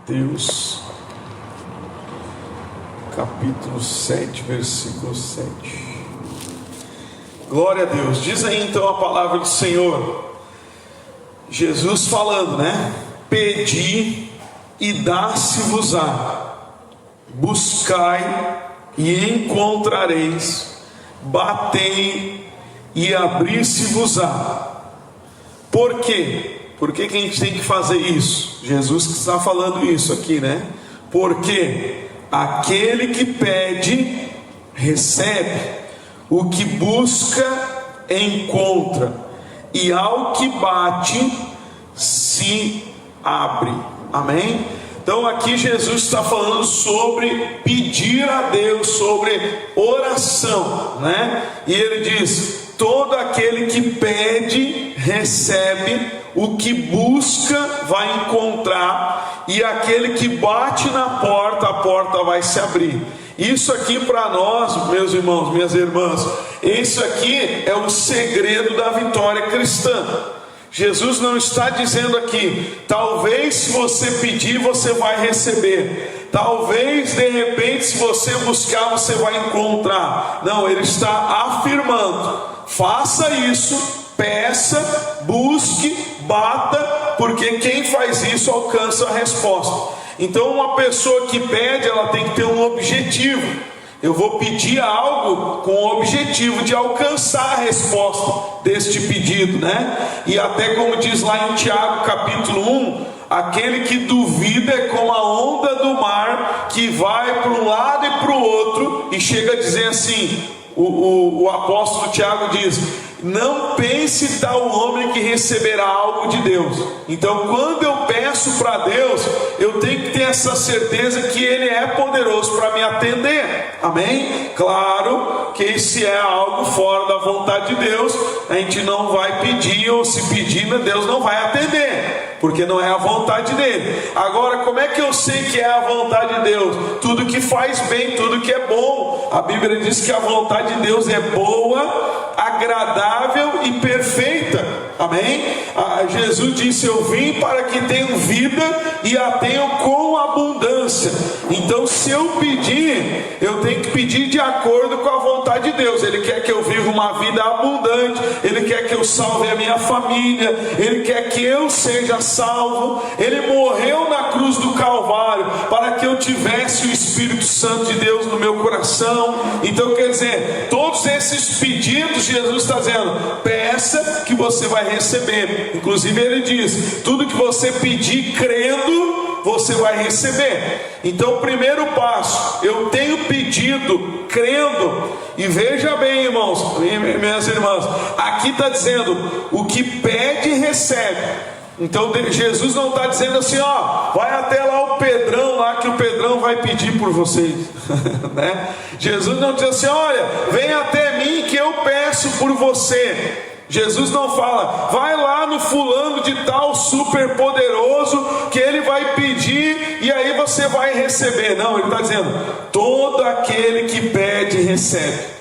Mateus, capítulo 7, versículo 7. Glória a Deus. Diz aí então a palavra do Senhor, Jesus falando, né? Pedi e dá-se-vos-á, buscai e encontrareis, batei e abrir-se-vos-á. Por quê? Por que a gente tem que fazer isso? Jesus que está falando isso aqui, né? Porque aquele que pede, recebe, o que busca, encontra, e ao que bate, se abre. Amém? Então aqui Jesus está falando sobre pedir a Deus, sobre oração, né? E ele diz: todo aquele que pede, recebe, o que busca, vai encontrar, e aquele que bate na porta, a porta vai se abrir. Isso aqui para nós, meus irmãos, minhas irmãs, isso aqui é o segredo da vitória cristã. Jesus não está dizendo aqui, talvez se você pedir, você vai receber. Talvez de repente, se você buscar, você vai encontrar. Não, ele está afirmando: faça isso, peça, busque, bata, porque quem faz isso alcança a resposta. Então uma pessoa que pede, ela tem que ter um objetivo. Eu vou pedir algo com o objetivo de alcançar a resposta deste pedido, né? E até como diz lá em Tiago capítulo 1, aquele que duvida é como a onda do mar, que vai para um lado e para o outro, e chega a dizer assim, o apóstolo Tiago diz: não pense tal homem que receberá algo de Deus. Então quando eu peço para Deus, eu tenho que ter essa certeza que Ele é poderoso para me atender. Amém? Claro que se é algo fora da vontade de Deus, a gente não vai pedir, ou se pedir, Deus não vai atender, porque não é a vontade dele. Agora, como é que eu sei que é a vontade de Deus? Tudo que faz bem, tudo que é bom. A Bíblia diz que a vontade de Deus é boa, agradável e perfeita. Amém? Jesus disse: eu vim para que tenham vida e a tenham com abundância. Então se eu pedir, eu tenho que pedir de acordo com a vontade de Deus. Ele quer que eu viva uma vida abundante, Ele quer que eu salve a minha família, Ele quer que eu seja salvo. Ele morreu na cruz do Calvário para que eu tivesse o Espírito Santo de Deus no meu coração. Então quer dizer, todos esses pedidos, Jesus está dizendo: peça que você vai receber. Inclusive ele diz: tudo que você pedir crendo, você vai receber. Então o primeiro passo, eu tenho pedido crendo. E veja bem, irmãos, minhas irmãs, aqui está dizendo: o que pede recebe. Então Jesus não está dizendo assim, ó, vai até lá o Pedrão lá, que o Pedrão vai pedir por vocês. Né? Jesus não diz assim, olha, vem até mim que eu peço por você. Jesus não fala, vai lá no fulano de tal super poderoso, que ele vai pedir e aí você vai receber. Não, ele está dizendo, todo aquele que pede recebe.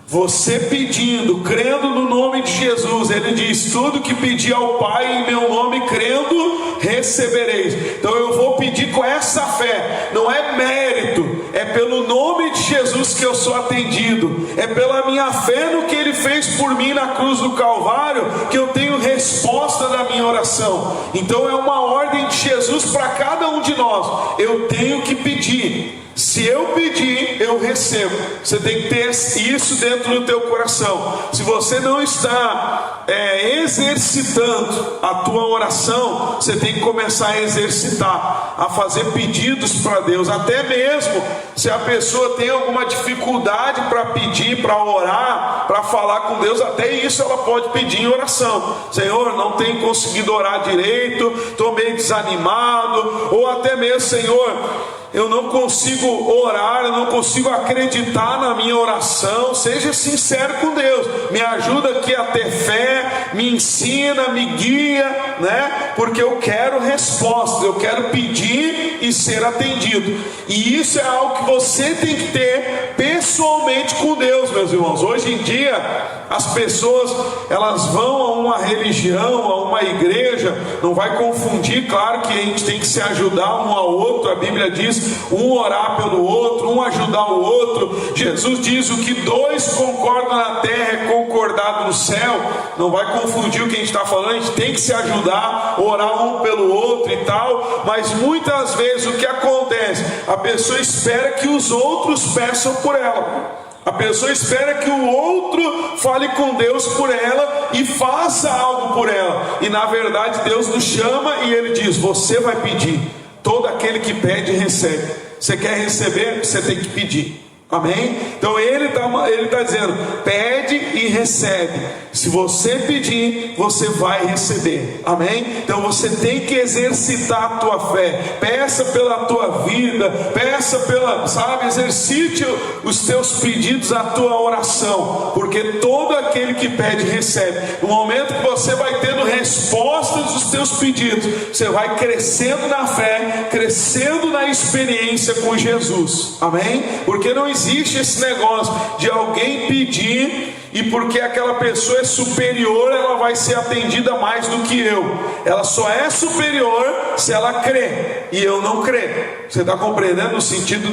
Você pedindo, crendo no nome de Jesus, ele diz: tudo que pedir ao Pai em meu nome, crendo, recebereis. Então eu vou pedir com essa fé. Não é mérito, é pelo nome de Jesus que eu sou atendido, é pela minha fé no que Ele fez por mim na cruz do Calvário, que eu tenho resposta da minha oração. Então é uma ordem de Jesus para cada um de nós. Eu tenho que pedir. Se eu pedir, eu recebo. Você tem que ter isso dentro do teu coração. Se você não está exercitando a tua oração, você tem que começar a exercitar, a fazer pedidos para Deus. Até mesmo se a pessoa tem alguma dificuldade para pedir, para orar, para falar com Deus, até isso ela pode pedir em oração. Senhor, não tenho conseguido orar direito, estou meio desanimado. Ou até mesmo, Senhor, eu não consigo orar, eu não consigo acreditar na minha oração. Seja sincero com Deus. Me ajuda aqui a ter fé, me ensina, me guia, né? porque eu quero respostas, eu quero pedir e ser atendido. E isso é algo que você tem que ter pessoalmente com Deus, meus irmãos. Hoje em dia, as pessoas, elas vão a uma religião, a uma igreja, não vai confundir, claro que a gente tem que se ajudar um ao outro. A Bíblia diz, um orar pelo outro, um ajudar o outro. Jesus diz, o que dois concordam na terra é concordado no céu. Não vai confundir o que a gente está falando. A gente tem que se ajudar, orar um pelo outro e tal. Mas muitas vezes o que acontece? A pessoa espera que os outros peçam por ela. A pessoa espera que o outro fale com Deus por ela e faça algo por ela. E na verdade Deus nos chama e Ele diz, você vai pedir. Todo aquele que pede recebe. Você quer receber, você tem que pedir. Amém? Então ele está dizendo, pede e recebe. Se você pedir, você vai receber. Amém? Então você tem que exercitar a tua fé. Peça pela tua vida, peça pela, exercite os teus pedidos, a tua oração, porque todo aquele que pede recebe. No momento que você vai tendo respostas dos teus pedidos, você vai crescendo na fé, crescendo na experiência com Jesus. Amém? Porque não existe esse negócio de alguém pedir e porque aquela pessoa é superior, ela vai ser atendida mais do que eu. Ela só é superior se ela crê, e eu não creio. Você está compreendendo? No sentido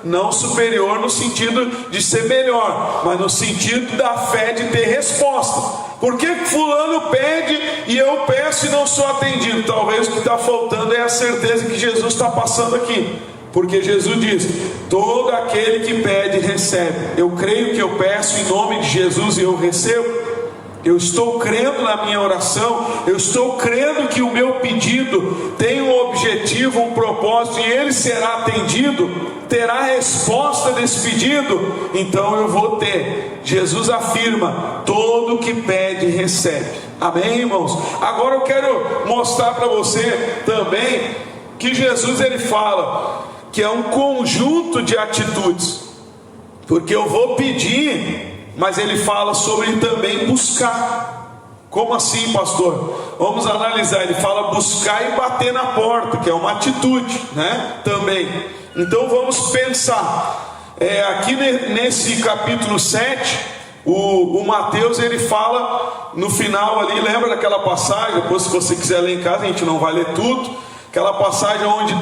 não superior no sentido de ser melhor, mas no sentido da fé de ter resposta. Por que fulano pede e eu peço e não sou atendido? Talvez o que está faltando é a certeza que Jesus está passando aqui. Porque Jesus diz, todo aquele que pede, recebe. Eu creio que eu peço em nome de Jesus e eu recebo. Eu estou crendo na minha oração, eu estou crendo que o meu pedido tem um objetivo, um propósito, e ele será atendido, terá resposta desse pedido, então eu vou ter. Jesus afirma, todo que pede, recebe. Amém, irmãos? Agora eu quero mostrar para você também, que Jesus ele fala, que é um conjunto de atitudes, porque eu vou pedir, mas ele fala sobre também buscar. Como assim, pastor? Vamos analisar. Ele fala buscar e bater na porta, que é uma atitude, né? Também. Então vamos pensar. Aqui nesse capítulo 7, o Mateus ele fala no final ali, lembra daquela passagem? Depois, se você quiser ler em casa, a gente não vai ler tudo. Aquela passagem onde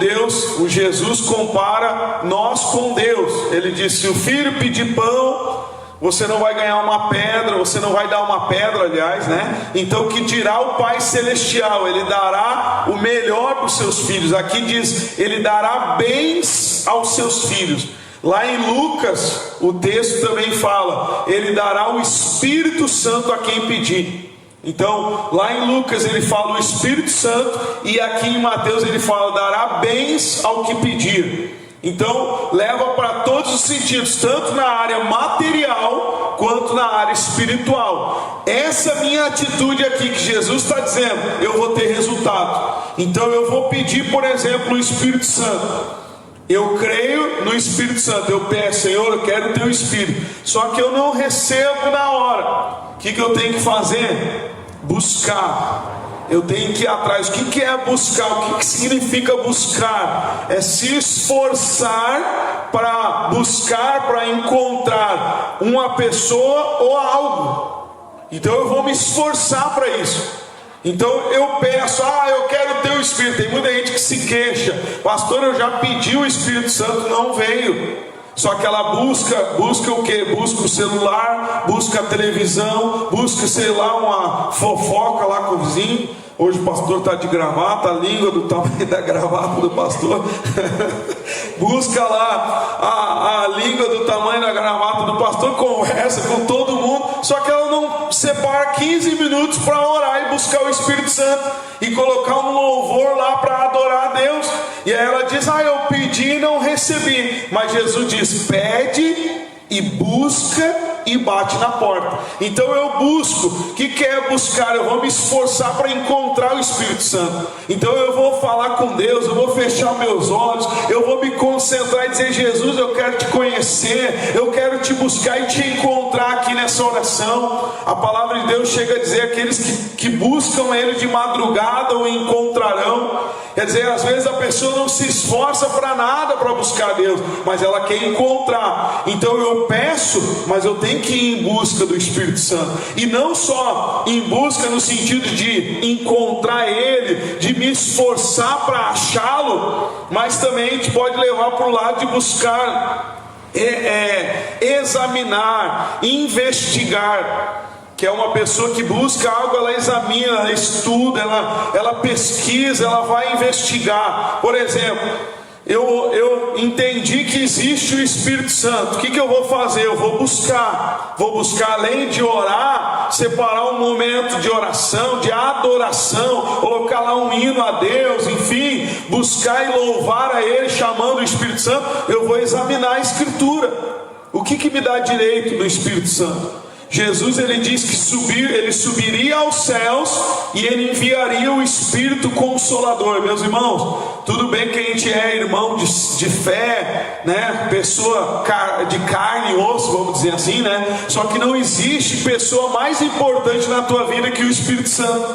o Jesus compara nós com Deus. Ele diz, se o filho pedir pão, você não vai ganhar uma pedra, você não vai dar uma pedra, aliás, né? Então que dirá o Pai Celestial? Ele dará o melhor para os seus filhos. Aqui diz, ele dará bens aos seus filhos. Lá em Lucas, o texto também fala, ele dará o Espírito Santo a quem pedir. Então, lá em Lucas ele fala o Espírito Santo, e aqui em Mateus ele fala, dará bens ao que pedir. Então, leva para todos os sentidos, tanto na área material, quanto na área espiritual. Essa minha atitude aqui, que Jesus está dizendo, eu vou ter resultado. Então eu vou pedir, por exemplo, o Espírito Santo. Eu creio no Espírito Santo, eu peço, Senhor, eu quero o teu Espírito. Só que eu não recebo na hora. O que eu tenho que fazer? Buscar. Eu tenho que ir atrás. O que é buscar? O que significa buscar? É se esforçar para buscar, para encontrar uma pessoa ou algo. Então eu vou me esforçar para isso. Então eu peço, eu quero ter o Espírito. Tem muita gente que se queixa, pastor, eu já pedi o Espírito Santo, não veio. Só que ela busca o que? Busca o celular, busca a televisão, busca, sei lá, uma fofoca lá com o vizinho. Hoje o pastor está de gravata, a língua do tamanho da gravata do pastor. Busca lá a língua do tamanho da gravata do pastor, conversa com todo mundo, só que ela não separa 15 minutos para orar e buscar o Espírito Santo e colocar um louvor lá para adorar a Deus. E aí ela diz, eu pedi e não recebi. Mas Jesus diz, pede e busca e bate na porta. Então eu busco. O que é buscar? Eu vou me esforçar para encontrar o Espírito Santo. Então eu vou falar com Deus, eu vou fechar meus olhos, eu vou me concentrar e dizer, Jesus, eu quero te conhecer. conhecer, eu quero te buscar e te encontrar aqui nessa oração. A palavra de Deus chega a dizer: aqueles que buscam Ele de madrugada o encontrarão. Quer dizer, às vezes a pessoa não se esforça para nada para buscar Deus, mas ela quer encontrar. Então eu peço, mas eu tenho que ir em busca do Espírito Santo. E não só em busca no sentido de encontrar Ele, de me esforçar para achá-lo, mas também a gente pode levar para o lado de buscar, examinar, investigar. Que é uma pessoa que busca algo, ela examina, ela estuda, ela pesquisa, ela vai investigar. Por exemplo, eu entendi que existe o Espírito Santo. O que eu vou fazer? Eu vou buscar além de orar, separar um momento de oração, de adoração, colocar lá um hino a Deus, enfim, buscar e louvar a Ele, chamando o Espírito Santo. Eu vou examinar a Escritura. O que me dá direito do Espírito Santo? Jesus, ele diz que ele subiria aos céus e ele enviaria o Espírito Consolador. Meus irmãos, tudo bem que a gente é irmão de fé, né? Pessoa de carne e osso, vamos dizer assim, né? Só que não existe pessoa mais importante na tua vida que o Espírito Santo.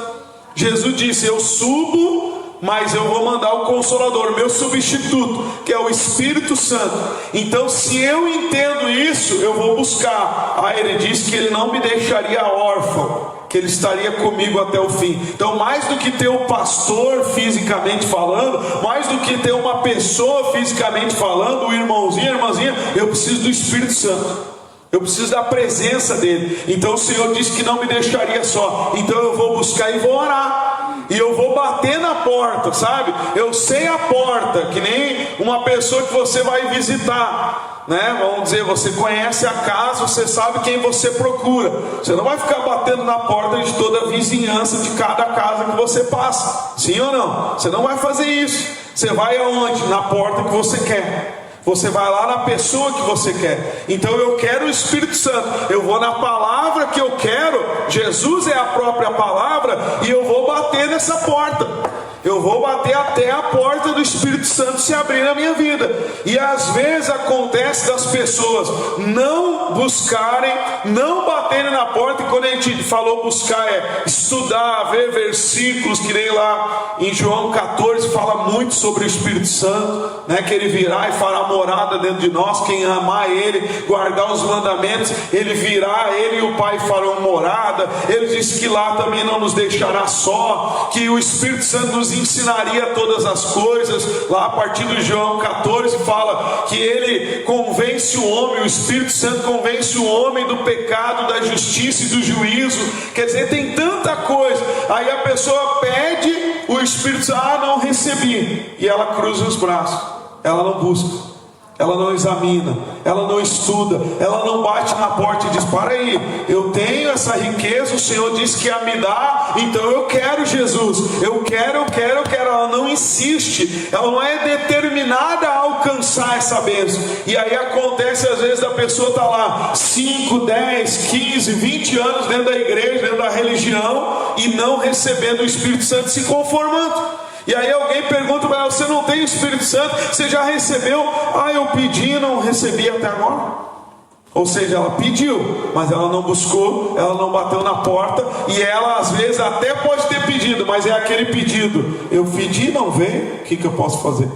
Jesus disse: eu subo, mas eu vou mandar o Consolador, meu substituto, que é o Espírito Santo. Então, se eu entendo isso, eu vou buscar. Ele diz que Ele não me deixaria órfão, que Ele estaria comigo até o fim. Então, mais do que ter um pastor fisicamente falando, mais do que ter uma pessoa fisicamente falando, o irmãozinho, a irmãzinha, eu preciso do Espírito Santo. Eu preciso da presença dele. Então o Senhor disse que não me deixaria só. Então eu vou buscar e vou orar. E eu vou bater na porta, sabe? Eu sei a porta, que nem uma pessoa que você vai visitar, né? Vamos dizer, você conhece a casa, você sabe quem você procura. Você não vai ficar batendo na porta de toda a vizinhança de cada casa que você passa. Sim ou não? Você não vai fazer isso. Você vai aonde? Na porta que você quer. Você vai lá na pessoa que você quer. Então eu quero o Espírito Santo. Eu vou na palavra que eu quero. Jesus é a própria palavra. E eu vou bater nessa porta. Eu vou bater até a porta do Espírito Santo se abrir na minha vida. E às vezes acontece das pessoas não buscarem, não baterem na porta. E quando a gente falou buscar, é estudar, ver versículos, que nem lá em João 14 fala muito sobre o Espírito Santo, né? Que Ele virá e fará morada dentro de nós. Quem amar Ele, guardar os mandamentos, Ele virá, Ele e o Pai farão morada. Ele disse que lá também não nos deixará só, que o Espírito Santo nos ensinaria todas as coisas. Lá a partir do João 14 fala que Ele convence o homem, o Espírito Santo convence o homem do pecado, da justiça e do juízo. Quer dizer, tem tanta coisa. Aí a pessoa pede o Espírito Santo: não recebi. E ela cruza os braços, ela não busca, ela não examina, ela não estuda, ela não bate na porta e diz: para aí, eu tenho essa riqueza, o Senhor disse que ia me dar, então eu quero Jesus, eu quero. Ela não insiste, ela não é determinada a alcançar essa bênção. E aí acontece às vezes da pessoa estar lá 5, 10, 15, 20 anos dentro da igreja, dentro da religião, e não recebendo o Espírito Santo, se conformando. E aí alguém pergunta para ela: você não tem o Espírito Santo? Você já recebeu? Eu pedi e não recebi até agora. Ou seja, ela pediu, mas ela não buscou, ela não bateu na porta. E ela às vezes até pode ter pedido, mas é aquele pedido: eu pedi e não veio, o que eu posso fazer?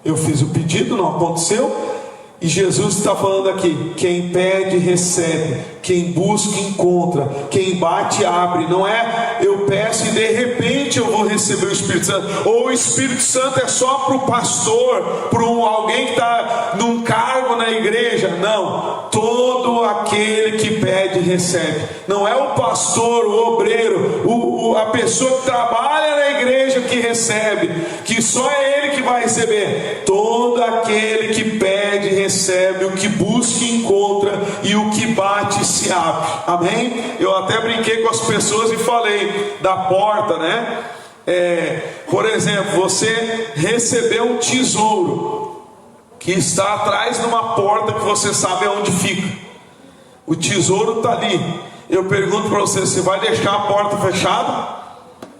Eu fiz o pedido, não aconteceu. E Jesus está falando aqui: quem pede, recebe. Quem busca, encontra. Quem bate, abre. Não é eu peço e de repente eu vou receber o Espírito Santo. Ou o Espírito Santo é só para o pastor, para alguém que está num cargo na igreja. Não. Todo aquele que pede, recebe. Não é o pastor, o obreiro, a pessoa que trabalha na igreja que recebe, que só é ele que vai receber. Todo aquele que pede, recebe. O que busca, encontra. E o que bate, se abre. Amém? Eu até brinquei com as pessoas e falei da porta, né? Por exemplo, você recebeu um tesouro que está atrás numa porta que você sabe aonde fica. O tesouro está ali. Eu pergunto para você: você vai deixar a porta fechada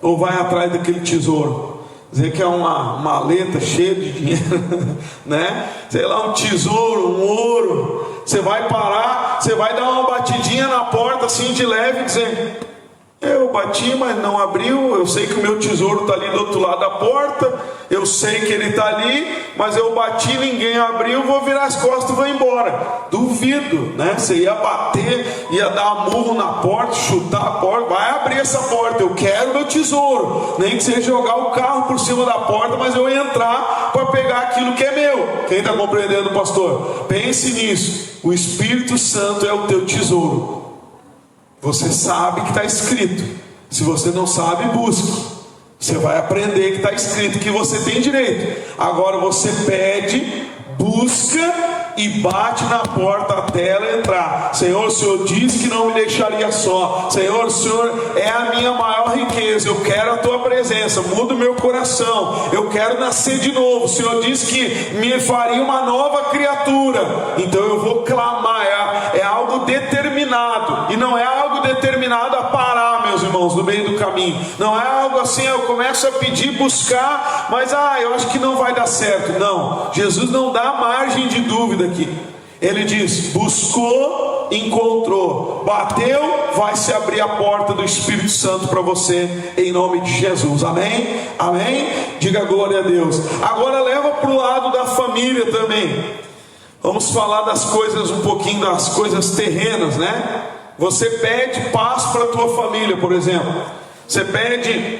ou vai atrás daquele tesouro? dizer que é uma maleta cheia de dinheiro, né? Sei lá, um tesouro, um ouro. Você vai parar, você vai dar uma batidinha na porta assim de leve, dizendo: eu bati, mas não abriu. Eu sei que o meu tesouro está ali do outro lado da porta. Eu sei que ele está ali, mas eu bati, ninguém abriu. Vou virar as costas e vou embora. Duvido, né? Você ia bater, ia dar murro na porta, chutar a porta. Vai abrir essa porta. Eu quero meu tesouro. Nem que seja jogar o carro por cima da porta, mas eu ia entrar para pegar aquilo que é meu. Quem está compreendendo, pastor? Pense nisso. O Espírito Santo é o teu tesouro. Você sabe que está escrito. Se você não sabe, busque. Você vai aprender que está escrito que você tem direito. Agora você pede, busca e bate na porta até ela entrar. Senhor, o Senhor disse que não me deixaria só. Senhor, o Senhor é a minha maior riqueza. Eu quero a tua presença. Muda o meu coração. Eu quero nascer de novo. O Senhor disse que me faria uma nova criatura. Então eu vou clamar. É algo determinado. E não é algo determinado a parar, meus irmãos, no meio do caminho. Não é algo assim, eu começo a pedir, buscar, mas eu acho que não vai dar certo. Não, Jesus não dá margem de dúvida aqui. Ele diz: buscou, encontrou, bateu, vai se abrir a porta do Espírito Santo para você, em nome de Jesus. Amém? Amém? Diga glória a Deus. Agora leva para o lado da família também. Vamos falar das coisas, um pouquinho das coisas terrenas, né? Você pede paz para a tua família, por exemplo. Você pede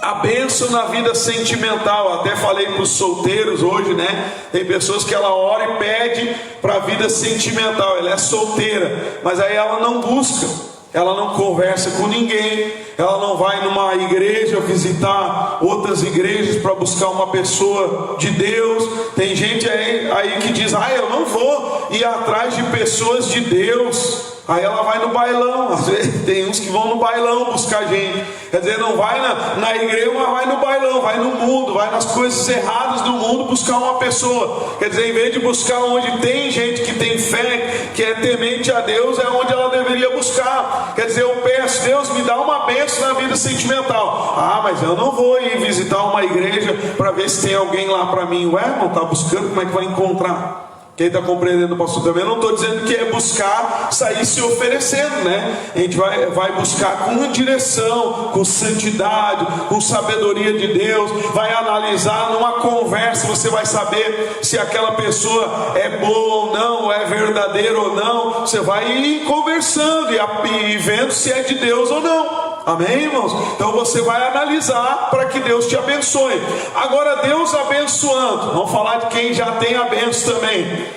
a bênção na vida sentimental. Até falei para os solteiros hoje, né? Tem pessoas que ela ora e pede para a vida sentimental. Ela é solteira, mas aí ela não busca, ela não conversa com ninguém, ela não vai numa igreja visitar outras igrejas para buscar uma pessoa de Deus. Tem gente aí que diz: eu não vou ir atrás de pessoas de Deus. Aí ela vai no bailão. Às vezes tem uns que vão no bailão buscar gente. Quer dizer, não vai na igreja, mas vai no bailão, vai no mundo, vai nas coisas erradas do mundo buscar uma pessoa. Quer dizer, em vez de buscar onde tem gente que tem fé, que é temente a Deus, é onde ela deveria buscar. Quer dizer, eu peço: Deus, me dá uma bênção na vida sentimental. Mas eu não vou ir visitar uma igreja para ver se tem alguém lá para mim. Não está buscando, como é que vai encontrar? Quem está compreendendo, pastor? Também não estou dizendo que é buscar sair se oferecendo, né? A gente vai buscar com direção, com santidade, com sabedoria de Deus. Vai analisar numa conversa, você vai saber se aquela pessoa é boa ou não, é verdadeira ou não. Você vai ir conversando e vendo se é de Deus ou não. Amém, irmãos? Então você vai analisar para que Deus te abençoe. Agora, Deus abençoando, vamos falar de quem já tem a bênção também.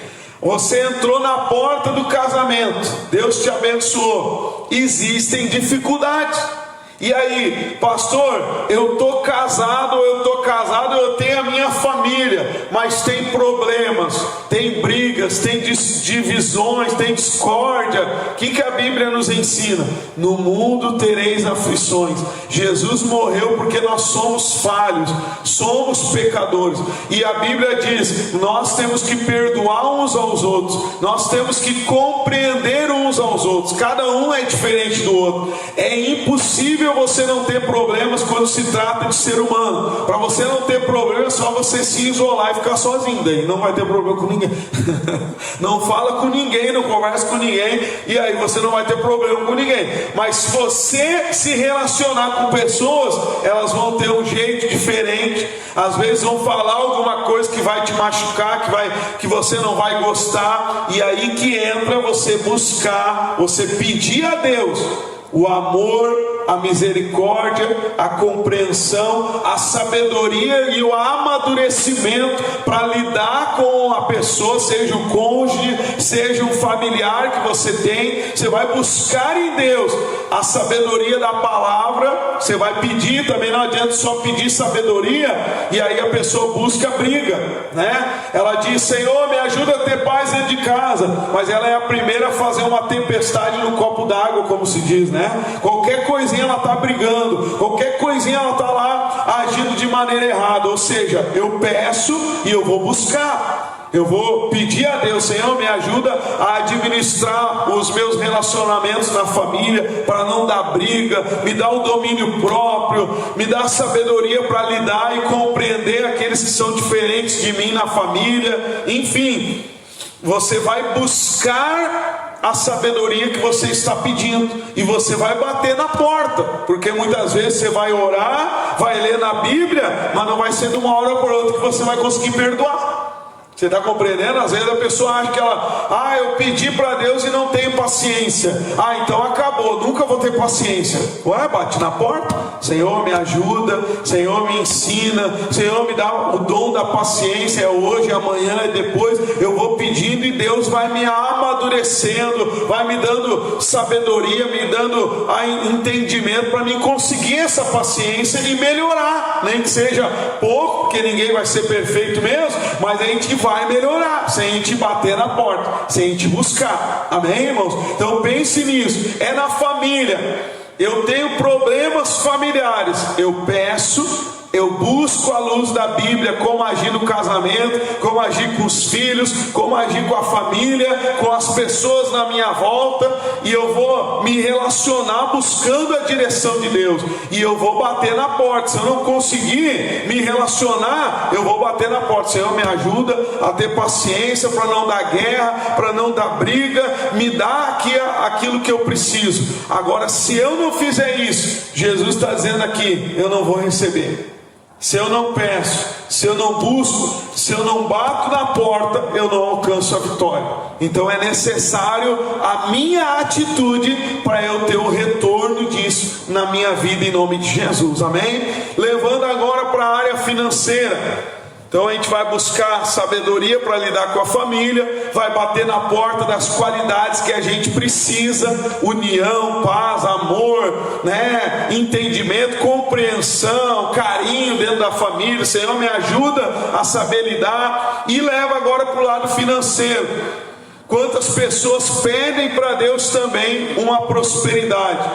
Você entrou na porta do casamento, Deus te abençoou. Existem dificuldades. E aí, pastor, eu estou casado, eu tenho a minha família, mas tem problemas, tem brigas, tem divisões, tem discórdia. O que a Bíblia nos ensina? No mundo tereis aflições. Jesus morreu porque nós somos falhos, somos pecadores. E a Bíblia diz: nós temos que perdoar uns aos outros, nós temos que compreender uns aos outros. Cada um é diferente do outro. É impossível você não ter problemas quando se trata de ser humano. Para você não ter problema, é só você se isolar e ficar sozinho. Daí não vai ter problema com ninguém. Não fala com ninguém, não conversa com ninguém, e aí você não vai ter problema com ninguém. Mas se você se relacionar com pessoas, elas vão ter um jeito diferente. Às vezes vão falar alguma coisa que vai te machucar, que você não vai gostar. E aí que entra você buscar, você pedir a Deus o amor, a misericórdia, a compreensão, a sabedoria e o amadurecimento para lidar com a pessoa, seja o cônjuge, seja um familiar que você tem. Você vai buscar em Deus a sabedoria da palavra. Você vai pedir também, não adianta só pedir sabedoria e aí a pessoa busca briga, né? Ela diz: Senhor, me ajuda a ter paz dentro de casa, mas ela é a primeira a fazer uma tempestade no copo d'água, como se diz, né? Qualquer coisinha ela está brigando, qualquer coisinha ela está lá agindo de maneira errada. Ou seja, eu peço e eu vou buscar. Eu vou pedir a Deus: Senhor, me ajuda a administrar os meus relacionamentos na família, para não dar briga, me dá o domínio próprio, me dá sabedoria para lidar e compreender aqueles que são diferentes de mim na família. Enfim, você vai buscar a sabedoria que você está pedindo, e você vai bater na porta, porque muitas vezes você vai orar, vai ler na Bíblia, mas não vai ser de uma hora para outra que você vai conseguir perdoar. Você está compreendendo? Às vezes a pessoa acha que eu pedi para Deus e não tenho paciência. Então acabou, nunca vou ter paciência. Ué, bate na porta: Senhor, me ajuda, Senhor, me ensina, Senhor, me dá o dom da paciência. É hoje, amanhã e depois. Eu vou pedindo e Deus vai me amadurecendo, vai me dando sabedoria, me dando entendimento para mim conseguir essa paciência e melhorar. Nem que seja pouco, porque ninguém vai ser perfeito mesmo, mas a gente vai melhorar se a gente bater na porta, se a gente buscar. Amém, irmãos? Então pense nisso. É na família. Eu tenho problemas familiares, eu peço, eu busco a luz da Bíblia, como agir no casamento, como agir com os filhos, como agir com a família, com as pessoas na minha volta, e eu vou me relacionar buscando a direção de Deus, e eu vou bater na porta. Se eu não conseguir me relacionar, eu vou bater na porta: Senhor, me ajuda a ter paciência para não dar guerra, para não dar briga, me dá aqui aquilo que eu preciso. Agora, se eu não fizer isso, Jesus está dizendo aqui: eu não vou receber. Se eu não peço, se eu não busco, se eu não bato na porta, eu não alcanço a vitória. Então é necessário a minha atitude para eu ter o retorno disso na minha vida, em nome de Jesus. Amém? Levando agora para a área financeira. Então a gente vai buscar sabedoria para lidar com a família, vai bater na porta das qualidades que a gente precisa: união, paz, amor, entendimento, compreensão, carinho dentro da família. Senhor, me ajuda a saber lidar. E leva agora para o lado financeiro. Quantas pessoas pedem para Deus também uma prosperidade,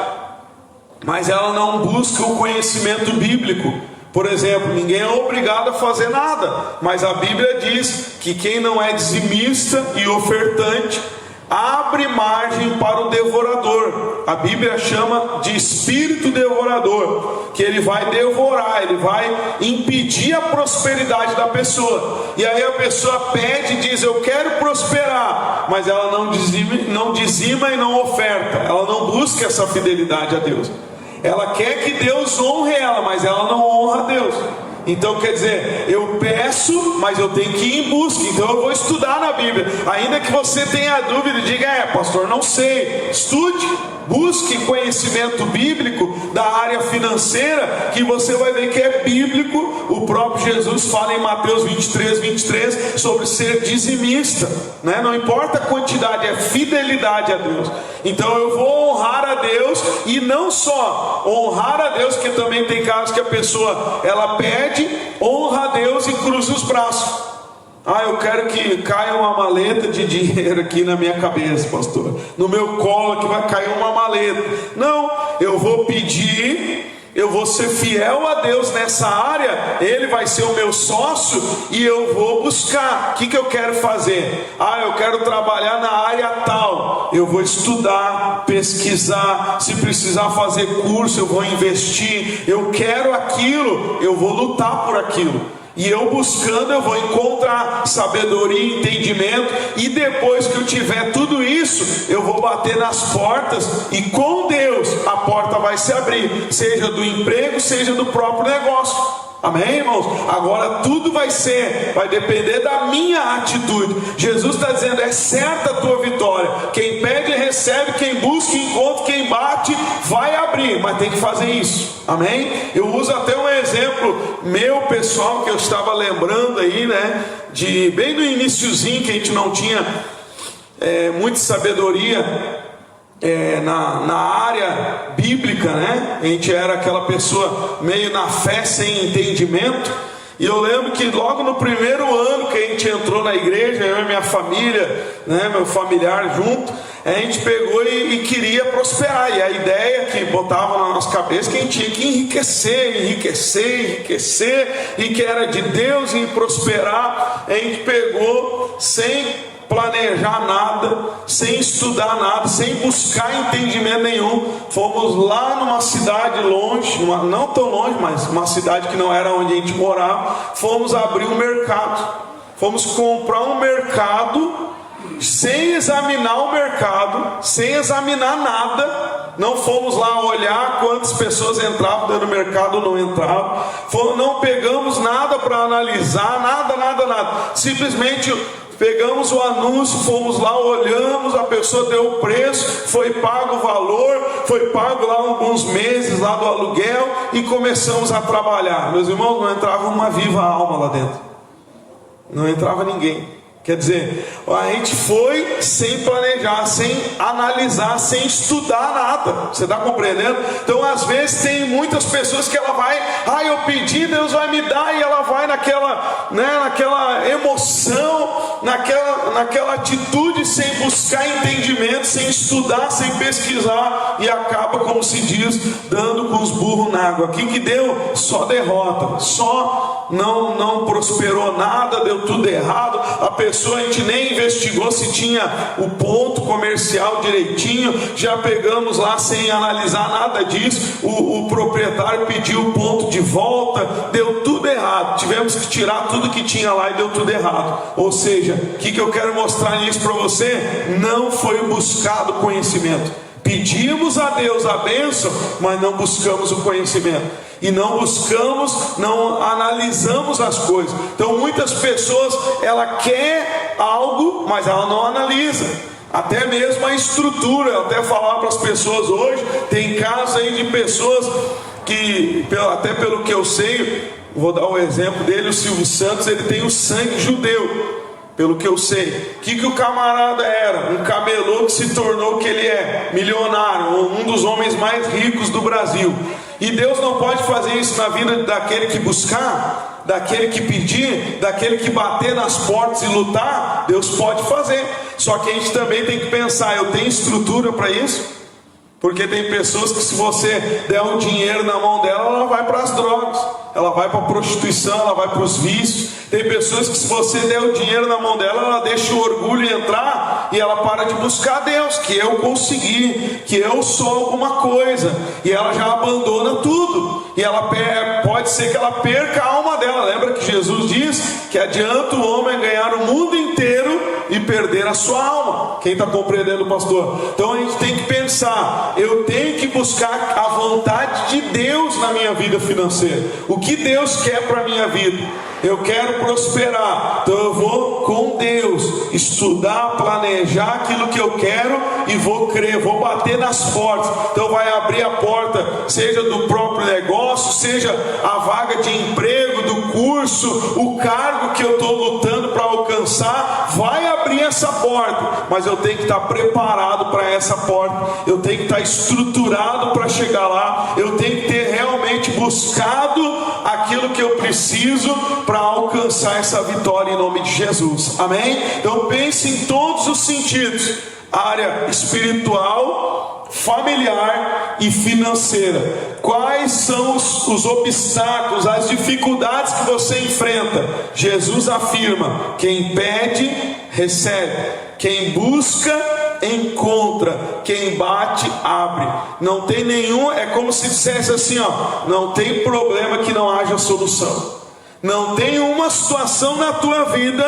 mas ela não busca o conhecimento bíblico. Por exemplo, ninguém é obrigado a fazer nada, mas a Bíblia diz que quem não é dizimista e ofertante abre margem para o devorador. A Bíblia chama de espírito devorador, que ele vai devorar, ele vai impedir a prosperidade da pessoa. E aí a pessoa pede e diz: eu quero prosperar, mas ela não dizima e não oferta, ela não busca essa fidelidade a Deus. Ela quer que Deus honre ela, mas ela não honra a Deus. Então quer dizer, eu peço, mas eu tenho que ir em busca. Então eu vou estudar na Bíblia. Ainda que você tenha dúvida, diga: pastor, não sei. Estude, busque conhecimento bíblico da área financeira, que você vai ver que é bíblico. O próprio Jesus fala em Mateus 23 sobre ser dizimista, Não importa a quantidade, é fidelidade a Deus. Então eu vou honrar a Deus, e não só honrar a Deus, que também tem casos que a pessoa ela pede, honra a Deus e cruza os braços. Eu quero que caia uma maleta de dinheiro aqui na minha cabeça, pastor. No meu colo que vai cair uma maleta. Não, eu vou pedir, eu vou ser fiel a Deus nessa área. Ele vai ser o meu sócio e eu vou buscar. O que eu quero fazer? Eu quero trabalhar na área tal. Eu vou estudar, pesquisar. Se precisar fazer curso, eu vou investir. Eu quero aquilo, eu vou lutar por aquilo. E eu buscando, eu vou encontrar sabedoria e entendimento. E depois que eu tiver tudo isso, eu vou bater nas portas. E com Deus, a porta vai se abrir. Seja do emprego, seja do próprio negócio. Amém, irmãos? Agora tudo vai depender da minha atitude. Jesus está dizendo: é certa a tua vitória. Quem pede recebe, quem busca encontra, quem bate vai abrir. Mas tem que fazer isso. Amém? Eu uso até um exemplo meu pessoal, que eu estava lembrando aí, de bem no iniciozinho, que a gente não tinha muita sabedoria na área bíblica, A gente era aquela pessoa meio na fé, sem entendimento. E eu lembro que logo no primeiro ano que a gente entrou na igreja, eu e minha família, meu familiar junto, a gente pegou e queria prosperar, e a ideia que botava na nossa cabeça que a gente tinha que enriquecer, e que era de Deus e prosperar. A gente pegou sem planejar nada, sem estudar nada, sem buscar entendimento nenhum. Fomos lá numa cidade longe, não tão longe, mas uma cidade que não era onde a gente morava. Fomos abrir um mercado, fomos comprar um mercado, sem examinar o mercado, sem examinar nada. Não fomos lá olhar quantas pessoas entravam dentro do mercado ou não entravam. Não pegamos nada para analisar, nada. Simplesmente pegamos o anúncio, fomos lá, olhamos, a pessoa deu o preço, foi pago o valor, foi pago lá alguns meses lá do aluguel, e começamos a trabalhar. Meus irmãos, não entrava uma viva alma lá dentro, não entrava ninguém. Quer dizer, a gente foi sem planejar, sem analisar, sem estudar nada. Você está compreendendo? Então, às vezes, tem muitas pessoas que ela vai, eu pedi, Deus vai me dar, e ela vai naquela emoção, naquela atitude, sem buscar entendimento, sem estudar, sem pesquisar, e acaba, como se diz, dando com os burros na água. O que deu? Só derrota, só não prosperou nada, deu tudo errado. A pessoa, a gente nem investigou se tinha o ponto comercial direitinho, já pegamos lá sem analisar nada disso. O proprietário pediu o ponto de volta, deu tudo errado, tivemos que tirar tudo que tinha lá e deu tudo errado. Ou seja, o que eu quero mostrar nisso para você? Não foi buscado conhecimento. Pedimos a Deus a bênção, mas não buscamos o conhecimento. E não analisamos as coisas. Então muitas pessoas, ela quer algo, mas ela não analisa. Até mesmo a estrutura. Eu até falar para as pessoas hoje, tem casos aí de pessoas que, até pelo que eu sei, vou dar um exemplo dele, o Silvio Santos, ele tem o sangue judeu. Pelo que eu sei, o que o camarada era? Um camelô que se tornou o que ele é, milionário, um dos homens mais ricos do Brasil. E Deus não pode fazer isso na vida daquele que buscar, daquele que pedir, daquele que bater nas portas e lutar. Deus pode fazer, só que a gente também tem que pensar, eu tenho estrutura para isso? Porque tem pessoas que, se você der um dinheiro na mão dela, ela vai para as drogas, ela vai para a prostituição, ela vai para os vícios. Tem pessoas que, se você der o dinheiro na mão dela, ela deixa o orgulho entrar e ela para de buscar Deus, que eu consegui, que eu sou alguma coisa, e ela já abandona tudo. E ela pode ser que ela perca a alma dela. Lembra que Jesus diz que adianta o homem ganhar o mundo inteiro e perder a sua alma? Quem está compreendendo, pastor? Então a gente tem que pensar, eu tenho que buscar a vontade de Deus na minha vida financeira. O que Deus quer para a minha vida? Eu quero prosperar, então eu vou com Deus estudar, planejar aquilo que eu quero, e vou crer, vou bater nas portas. Então vai abrir a porta, seja do próprio negócio, seja a vaga de emprego, do curso, o cargo que eu estou lutando para alcançar, vai abrir essa porta. Mas eu tenho que estar preparado para essa porta, eu tenho que estar estruturado para chegar lá, eu tenho que ter realmente buscado aquilo que eu preciso para alcançar essa vitória em nome de Jesus, amém? Então pense em todos os sentidos: área espiritual, familiar e financeira. Quais são os obstáculos, as dificuldades que você enfrenta? Jesus afirma: quem pede, recebe; quem busca, encontra; quem bate, abre. Não tem nenhum, é como se dissesse assim, não tem problema que não haja solução. Não tem uma situação na tua vida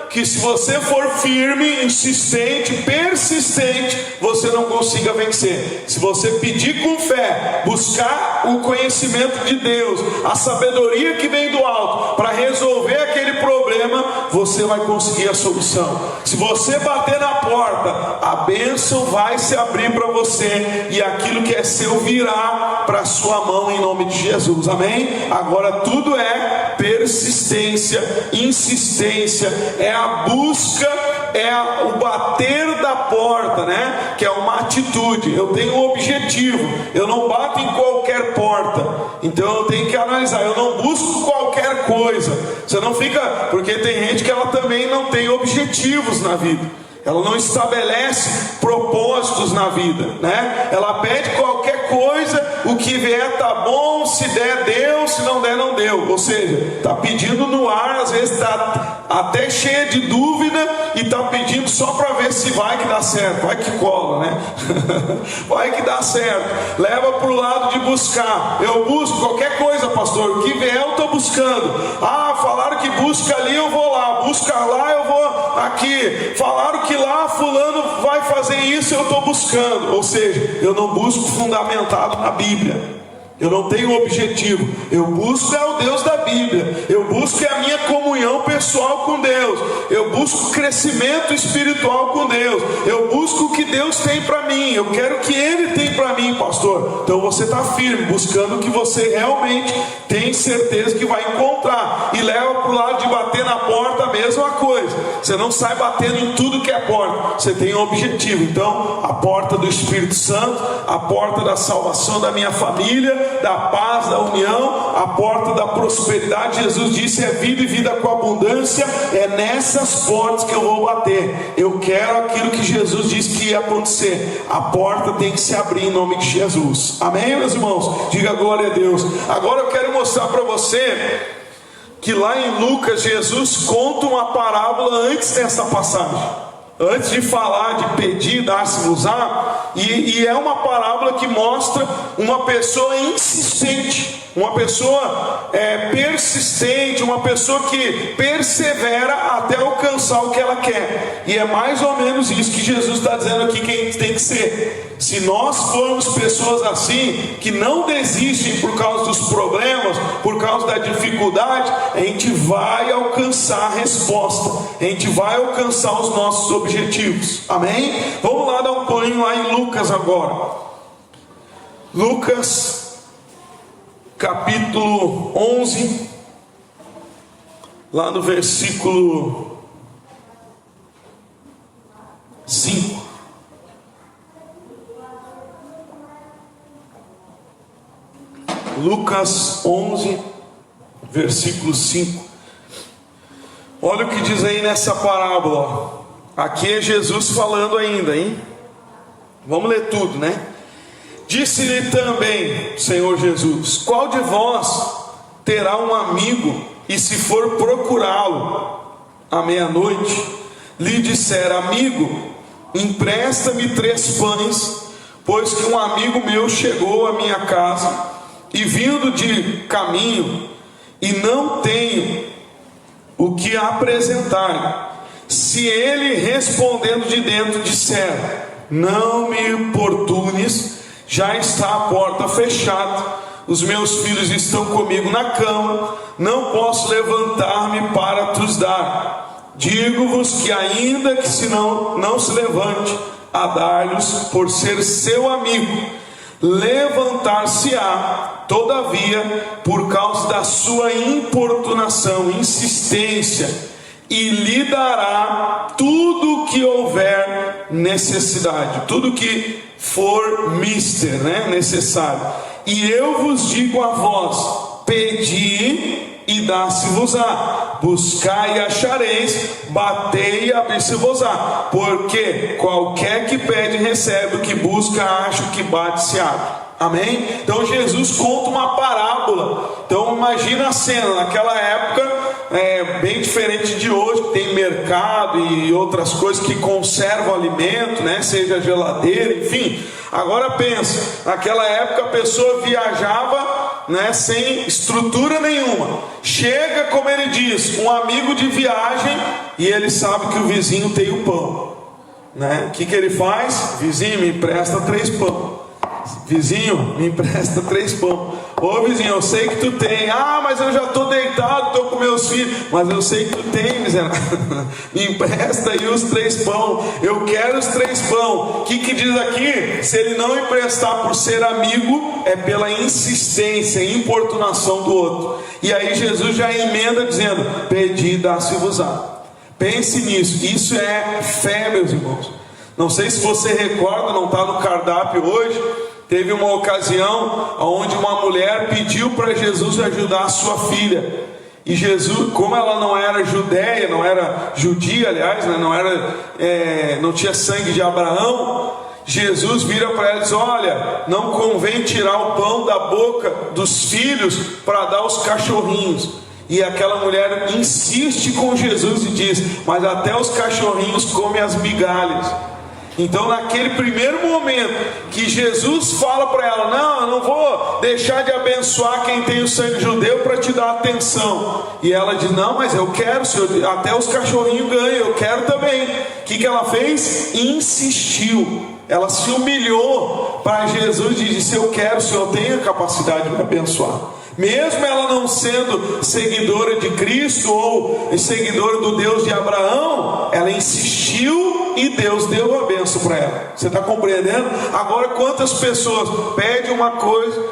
que, se você for firme, insistente, persistente, você não consiga vencer. Se você pedir com fé, buscar o conhecimento de Deus, a sabedoria que vem do alto para resolver aquele problema, você vai conseguir a solução. Se você bater na porta, a bênção vai se abrir para você, e aquilo que é seu virá para a sua mão em nome de Jesus, amém? Agora tudo é persistência, insistência, é a busca, é o bater da porta, né? Que é uma atitude. Eu tenho um objetivo, eu não bato em qualquer porta, então eu tenho que analisar, eu não busco qualquer coisa. Você não fica, porque tem gente que ela também não tem objetivos na vida. ela não estabelece propósitos na vida, né? Ela pede qualquer coisa, o que vier tá bom, se der deu, se não der não deu. Ou seja, tá pedindo no ar, às vezes tá até cheia de dúvida e tá pedindo só para ver se vai que dá certo, vai que cola, né? Vai que dá certo. Leva para o lado de buscar. Eu busco qualquer coisa, pastor, o que vier eu estou buscando. Ah, falaram que busca ali, eu vou lá. Busca lá, eu vou aqui. Falaram que lá fulano vai fazer isso, eu estou buscando. Ou seja, eu não busco fundamentado na Bíblia. Eu não tenho objetivo. Eu busco é o Deus da Bíblia. Eu busco é a minha comunhão pessoal com Deus. Eu busco crescimento espiritual com Deus. Eu busco o que Deus tem para mim. Eu quero o que Ele tem para mim, pastor. Então você está firme, buscando o que você realmente tem certeza que vai encontrar. E leva para o lado de bater na porta a mesma coisa. Você não sai batendo em tudo que é porta. Você tem um objetivo. Então, a porta do Espírito Santo, a porta da salvação da minha família, da paz, da união, a porta da prosperidade. Jesus disse: é vida e vida com abundância. É nessas portas que eu vou bater. Eu quero aquilo que Jesus disse que ia acontecer. A porta tem que se abrir em nome de Jesus. Amém, meus irmãos? Diga glória a Deus. Agora eu quero mostrar para você que lá em Lucas, Jesus conta uma parábola antes dessa passagem. Antes de falar de pedir, dar-se-vos-á, e é uma parábola que mostra uma pessoa insistente, uma pessoa persistente, uma pessoa que persevera até alcançar o que ela quer. E é mais ou menos isso que Jesus está dizendo aqui que a gente tem que ser. Se nós formos pessoas assim, que não desistem por causa dos problemas, por causa da dificuldade, a gente vai alcançar a resposta, a gente vai alcançar os nossos objetivos. Amém? Vamos lá dar um pulinho lá em Lucas agora. Lucas capítulo 11, lá no versículo 5. Lucas 11, versículo 5. Olha o que diz aí nessa parábola. Aqui é Jesus falando ainda, hein? Vamos ler tudo, né? Disse-lhe também, Senhor Jesus: qual de vós terá um amigo, e se for procurá-lo à meia-noite, lhe disser: amigo, empresta-me 3 pães, pois que um amigo meu chegou à minha casa, e vindo de caminho, e não tenho o que apresentar. Se ele respondendo de dentro disser: não me importunes, já está a porta fechada, os meus filhos estão comigo na cama, não posso levantar-me para te dar. Digo-vos que ainda que se não se levante a dar-lhes por ser seu amigo, levantar-se-á, todavia, por causa da sua importunação, insistência, e lhe dará tudo o que houver necessidade, tudo que for necessário. E eu vos digo a vós: pedi e dá-se-vos-á, buscai e achareis, batei e abrir-se-vos-á, porque qualquer que pede recebe, o que busca acha, o que bate se abre. Amém? Então Jesus conta uma parábola. Então imagina a cena, naquela época bem diferente de hoje, que tem mercado e outras coisas que conservam alimento, né? Seja geladeira, enfim. Agora pensa, naquela época a pessoa viajava, né, sem estrutura nenhuma. Chega, como ele diz, um amigo de viagem, e ele sabe que o vizinho tem o pão, né? O que ele faz? Vizinho, me empresta 3 pão. Vizinho, me empresta 3 pão. Ô vizinho, eu sei que tu tem. Ah, mas eu já estou deitado, estou com meus filhos. Mas eu sei que tu tem, miserável. Me empresta aí os 3 pão. Eu quero os 3 pão. O que diz aqui? Se ele não emprestar por ser amigo, é pela insistência e importunação do outro. E aí Jesus já emenda dizendo: pedi e dá-se-vos-á. Pense nisso. Isso é fé, meus irmãos. Não sei se você recorda, não está no cardápio hoje. Teve uma ocasião onde uma mulher pediu para Jesus ajudar a sua filha. E Jesus, como ela não era judeia, não era judia, aliás, né, não tinha sangue de Abraão, Jesus vira para ela e diz: olha, não convém tirar o pão da boca dos filhos para dar aos cachorrinhos. E aquela mulher insiste com Jesus e diz: mas até os cachorrinhos comem as migalhas. Então, naquele primeiro momento que Jesus fala para ela: não, eu não vou deixar de abençoar quem tem o sangue judeu para te dar atenção. E ela diz: não, mas eu quero, Senhor, até os cachorrinhos ganham, eu quero também. O que ela fez? Insistiu. Ela se humilhou para Jesus e disse: eu quero, Senhor, tenha capacidade de me abençoar. Mesmo ela não sendo seguidora de Cristo ou seguidora do Deus de Abraão, ela insistiu e Deus deu a bênção para ela. Você está compreendendo? Agora, quantas pessoas pedem uma coisa,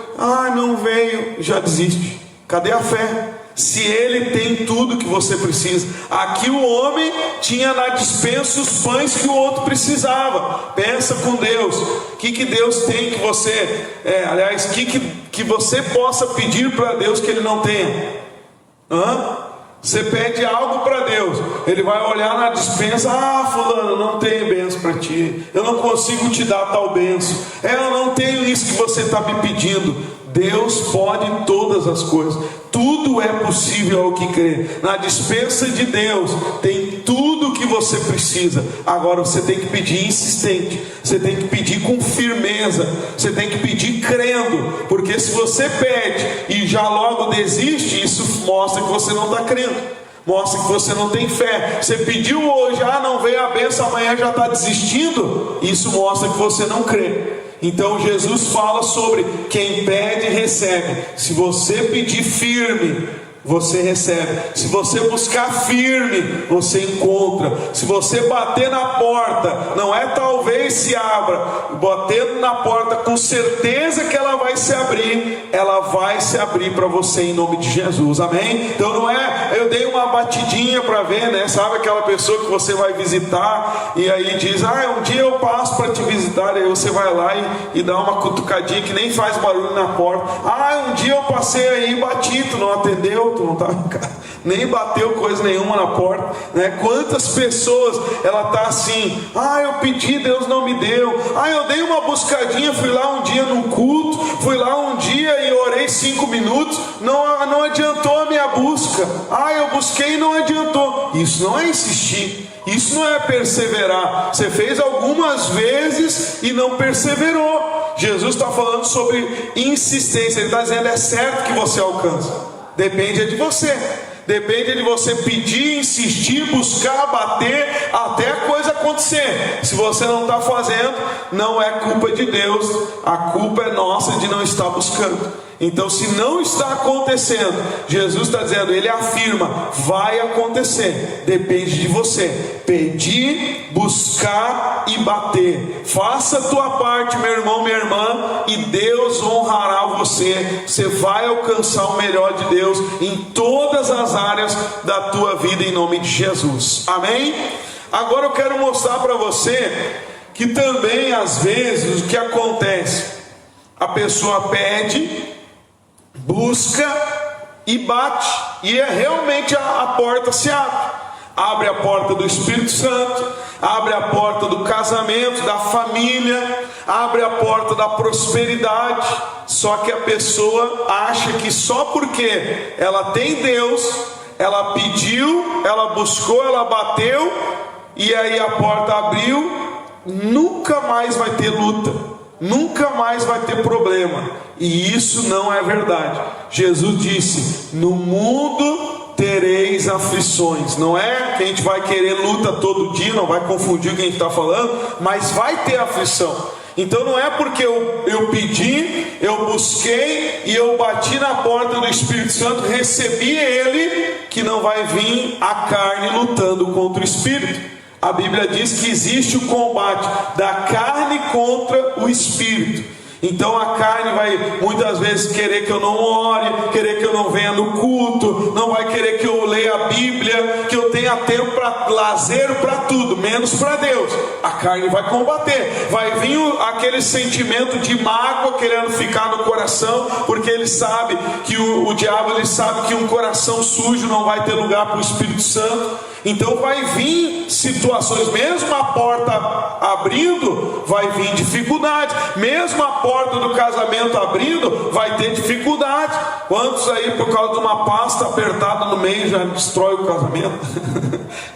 não veio, já desiste. Cadê a fé? Se ele tem tudo que você precisa. Aqui o homem tinha na despensa os pães que o outro precisava. Pensa com Deus. O que Deus tem que você... que você possa pedir para Deus que ele não tenha? Você pede algo para Deus, ele vai olhar na despensa: fulano, não tenho bênção para ti, eu não consigo te dar tal bênção, eu não tenho isso que você está me pedindo. Deus pode todas as coisas, tudo é possível ao que crê. Na despensa de Deus tem tudo o que você precisa. Agora você tem que pedir insistente, você tem que pedir com firmeza, você tem que pedir crendo, porque se você pede e já logo desiste, isso mostra que você não está crendo, mostra que você não tem fé. Você pediu hoje, não veio a bênção, amanhã já está desistindo, isso mostra que você não crê. Então Jesus fala sobre quem pede recebe. Se você pedir firme, você recebe. Se você buscar firme, você encontra. Se você bater na porta, não é talvez se abra, batendo na porta com certeza que ela vai se abrir. Ela vai se abrir para você em nome de Jesus, amém? Então não é, eu dei uma batidinha para ver, né? Sabe aquela pessoa que você vai visitar e aí diz: um dia eu passo para te visitar. Aí você vai lá e dá uma cutucadinha que nem faz barulho na porta. Um dia eu passei aí e bati, tu não atendeu, tu não estava em casa, nem bateu coisa nenhuma na porta, né? Quantas pessoas ela está assim: eu pedi, Deus não me deu. Eu dei uma buscadinha, fui lá um dia num culto, fui lá um dia e orei 5 minutos, não adiantou a minha busca. Eu busquei e não adiantou. Isso não é insistir, isso não é perseverar. Você fez algumas vezes e não perseverou. Jesus está falando sobre insistência. Ele está dizendo: é certo que você alcança, depende de você. Depende de você pedir, insistir, buscar, bater, até a coisa acontecer. Se você não está fazendo, não é culpa de Deus, a culpa é nossa de não estar buscando. Então, se não está acontecendo, Jesus está dizendo, ele afirma: vai acontecer, depende de você. Pedir, buscar e bater. Faça a tua parte, meu irmão, minha irmã, e Deus honrará você. Você vai alcançar o melhor de Deus em todas as áreas da tua vida, em nome de Jesus, amém? Agora eu quero mostrar para você que também às vezes o que acontece, a pessoa pede, busca e bate, e realmente a porta se abre. Abre a porta do Espírito Santo, abre a porta do casamento, da família, abre a porta da prosperidade. Só que a pessoa acha que só porque ela tem Deus, ela pediu, ela buscou, ela bateu, e aí a porta abriu, nunca mais vai ter luta, nunca mais vai ter problema. E isso não é verdade. Jesus disse: no mundo tereis aflições. Não é que a gente vai querer luta todo dia, não vai confundir o que a gente está falando, mas vai ter aflição. Então não é porque eu pedi, eu busquei e eu bati na porta do Espírito Santo, recebi ele, que não vai vir a carne lutando contra o Espírito. A Bíblia diz que existe o combate da carne contra o Espírito. Então a carne vai muitas vezes querer que eu não ore, querer que eu não venha no culto, não vai querer que eu leia a Bíblia, que eu tenha tenha tempo para lazer, para tudo, menos para Deus. A carne vai combater, vai vir aquele sentimento de mágoa querendo ficar no coração, porque ele sabe que o diabo, ele sabe que um coração sujo não vai ter lugar para o Espírito Santo. Então vai vir situações, mesmo a porta abrindo, vai vir dificuldade, mesmo a porta do casamento abrindo, vai ter dificuldade. Quantos aí por causa de uma pasta apertada no meio já destrói o casamento?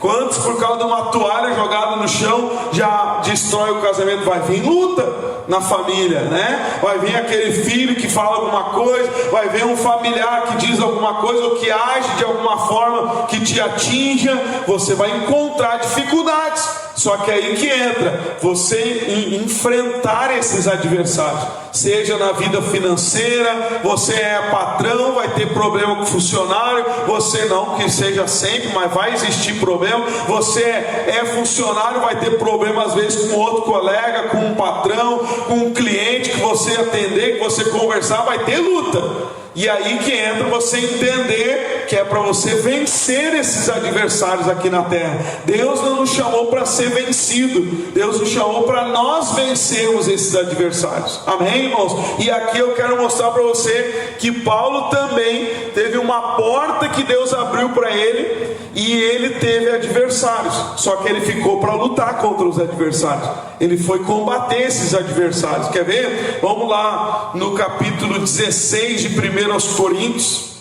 Quantos por causa de uma toalha jogada no chão já destrói o casamento? Vai vir luta na família, né? Vai vir aquele filho que fala alguma coisa, vai vir um familiar que diz alguma coisa, ou que age de alguma forma que te atinja. Você vai encontrar dificuldades. Só que aí que entra você enfrentar esses adversários, seja na vida financeira. Você é patrão, vai ter problema com o funcionário. Você não que seja sempre, mas vai existir problema. Você é funcionário, vai ter problema às vezes com outro colega, com um patrão, com um cliente que você atender, que você conversar, vai ter luta. E aí que entra você entender que é para você vencer esses adversários aqui na terra. Deus não nos chamou para ser vencido, Deus nos chamou para nós vencermos esses adversários. Amém, irmãos? E aqui eu quero mostrar para você que Paulo também teve uma porta que Deus abriu para ele, e ele teve adversários, só que ele ficou para lutar contra os adversários. Ele foi combater esses adversários. Quer ver? Vamos lá no capítulo 16 de 1 Coríntios.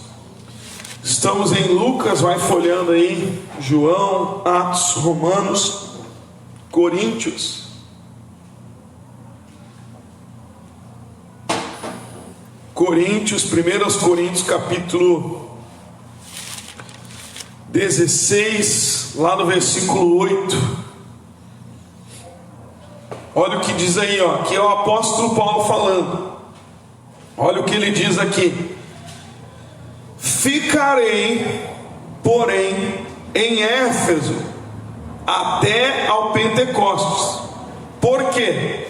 Estamos em Lucas, vai folhando aí, João, Atos, Romanos, Coríntios. Coríntios, 1 Coríntios, capítulo 16, lá no versículo 8. Olha o que diz aí, ó. Aqui é o apóstolo Paulo falando. Olha o que ele diz aqui: ficarei, porém, em Éfeso até ao Pentecostes. Por quê?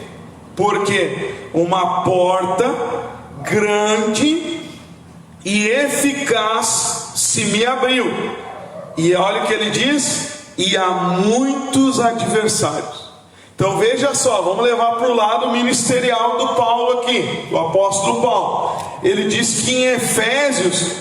Porque uma porta grande e eficaz se me abriu. E olha o que ele diz: e há muitos adversários. Então veja só, vamos levar para o lado ministerial do Paulo aqui, do apóstolo Paulo. Ele diz que em Efésios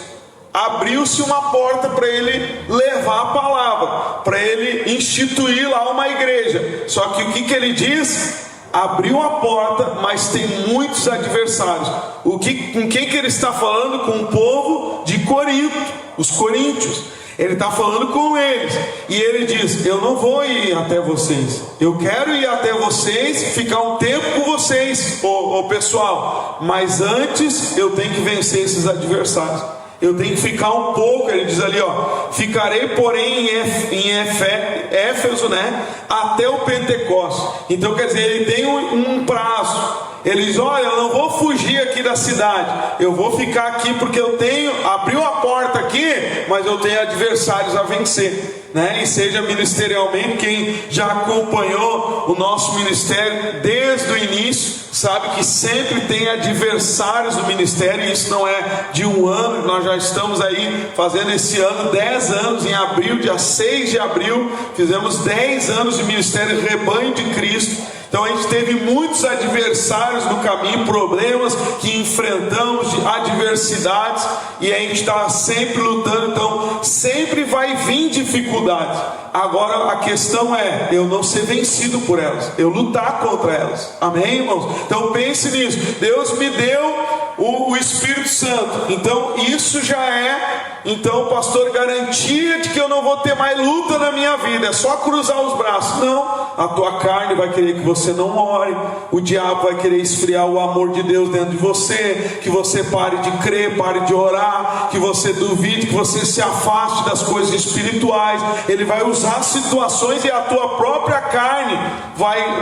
abriu-se uma porta para ele levar a palavra, para ele instituir lá uma igreja. Só que o que ele diz? Abriu a porta, mas tem muitos adversários. Com quem que ele está falando? Com o povo de Corinto, os coríntios. Ele está falando com eles, e ele diz: eu não vou ir até vocês, eu quero ir até vocês, ficar um tempo com vocês, pessoal, mas antes eu tenho que vencer esses adversários, eu tenho que ficar um pouco. Ele diz ali, ó: ficarei, porém, em Éfeso, né, até o Pentecostes. Então quer dizer, ele tem um prazo. Ele diz: olha, eu não vou fugir aqui da cidade, eu vou ficar aqui porque eu abriu a porta aqui, mas eu tenho adversários a vencer, né? E seja ministerialmente, quem já acompanhou o nosso ministério desde o início, sabe que sempre tem adversários no ministério. E isso não é de um ano, nós já estamos aí fazendo esse ano 10 anos, em abril, dia 6 de abril, fizemos 10 anos de ministério Rebanho de Cristo. Então a gente teve muitos adversários no caminho, problemas que enfrentamos, adversidades, e a gente está sempre lutando. Então sempre vai vir dificuldades. Agora a questão é eu não ser vencido por elas, eu lutar contra elas. Amém, irmãos? Então pense nisso. Deus me deu o Espírito Santo, então isso já é, então, pastor, garantia de que eu não vou ter mais luta na minha vida, é só cruzar os braços. Não, a tua carne vai querer que você não ore, o diabo vai querer esfriar o amor de Deus dentro de você, que você pare de crer, pare de orar, que você duvide, que você se afaste das coisas espirituais. Ele vai usar situações, e a tua própria carne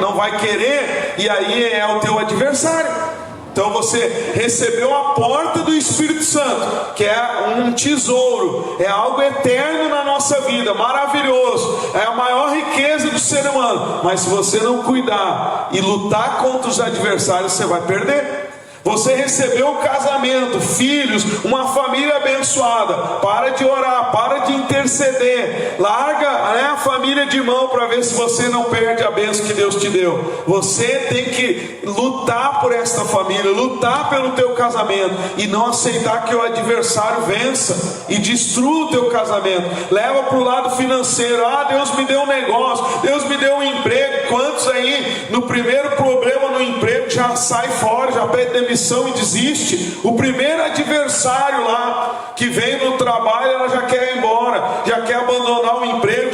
não vai querer, e aí é o teu adversário. Então você recebeu a porta do Espírito Santo, que é um tesouro, é algo eterno na nossa vida, maravilhoso, é a maior riqueza do ser humano. Mas se você não cuidar e lutar contra os adversários, você vai perder. Você recebeu o casamento, filhos, uma família abençoada. Para de orar, para de interceder interceder. Larga a família de mão para ver se você não perde a bênção que Deus te deu. Você tem que lutar por esta família, lutar pelo teu casamento e não aceitar que o adversário vença e destrua o teu casamento. Leva para o lado financeiro. Deus me deu um negócio, Deus me deu um emprego. Quantos aí no primeiro problema no emprego já sai fora, já pede demissão e desiste? O primeiro adversário lá que vem no trabalho, ela já quer ir embora, já quer abandonar o emprego,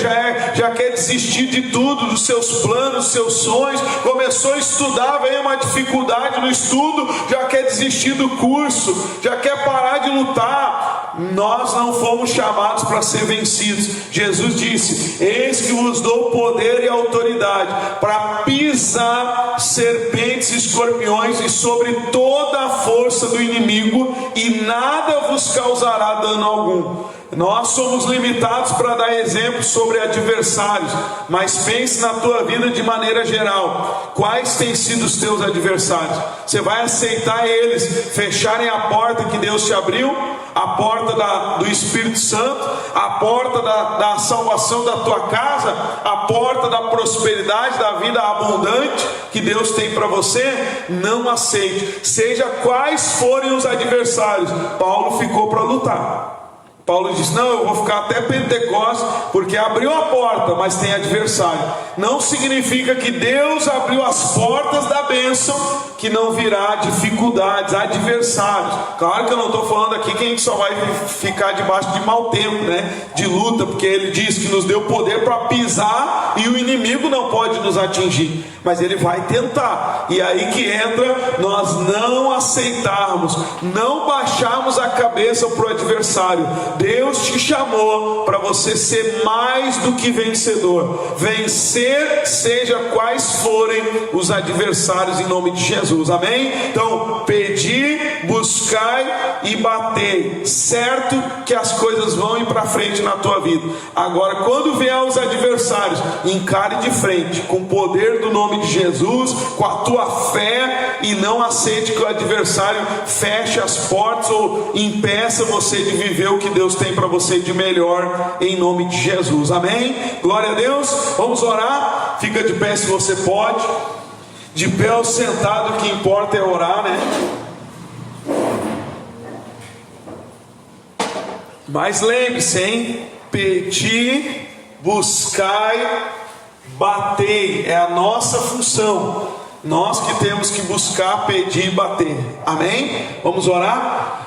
já quer desistir de tudo, dos seus planos, dos seus sonhos. Começou a estudar, vem uma dificuldade no estudo, já quer desistir do curso, já quer parar de lutar. Nós não fomos chamados para ser vencidos. Jesus disse: eis que vos dou poder e autoridade para pisar serpentes e escorpiões e sobre toda a força do inimigo, e nada vos causará dano algum. Nós somos limitados para dar exemplos sobre adversários, mas pense na tua vida de maneira geral. Quais têm sido os teus adversários? Você vai aceitar eles fecharem a porta que Deus te abriu? A porta do Espírito Santo, a porta da salvação da tua casa, a porta da prosperidade, da vida abundante que Deus tem para você? Não aceite, seja quais forem os adversários. Paulo ficou para lutar. Paulo diz: não, eu vou ficar até Pentecostes, porque abriu a porta, mas tem adversário. Não significa que Deus abriu as portas da bênção, que não virá dificuldades, adversários. Claro que eu não estou falando aqui que a gente só vai ficar debaixo de mau tempo, de luta, porque ele diz que nos deu poder para pisar e o inimigo não pode nos atingir, mas ele vai tentar. E aí que entra nós não aceitarmos, não baixarmos a cabeça para o adversário. Deus te chamou para você ser mais do que vencedor. Vencer, seja quais forem os adversários, em nome de Jesus, amém? Então, pedir, buscai e batei. Certo que as coisas vão ir para frente na tua vida. Agora, quando vier os adversários, encare de frente, com o poder do nome de Jesus, com a tua fé, e não aceite que o adversário feche as portas ou impeça você de viver o que Deus tem para você de melhor, em nome de Jesus, amém? Glória a Deus. Vamos orar. Fica de pé se você pode, de pé ou sentado, o que importa é orar, Mas lembre-se, pedir, buscai, batei. É a nossa função. Nós que temos que buscar, pedir e bater, amém? Vamos orar?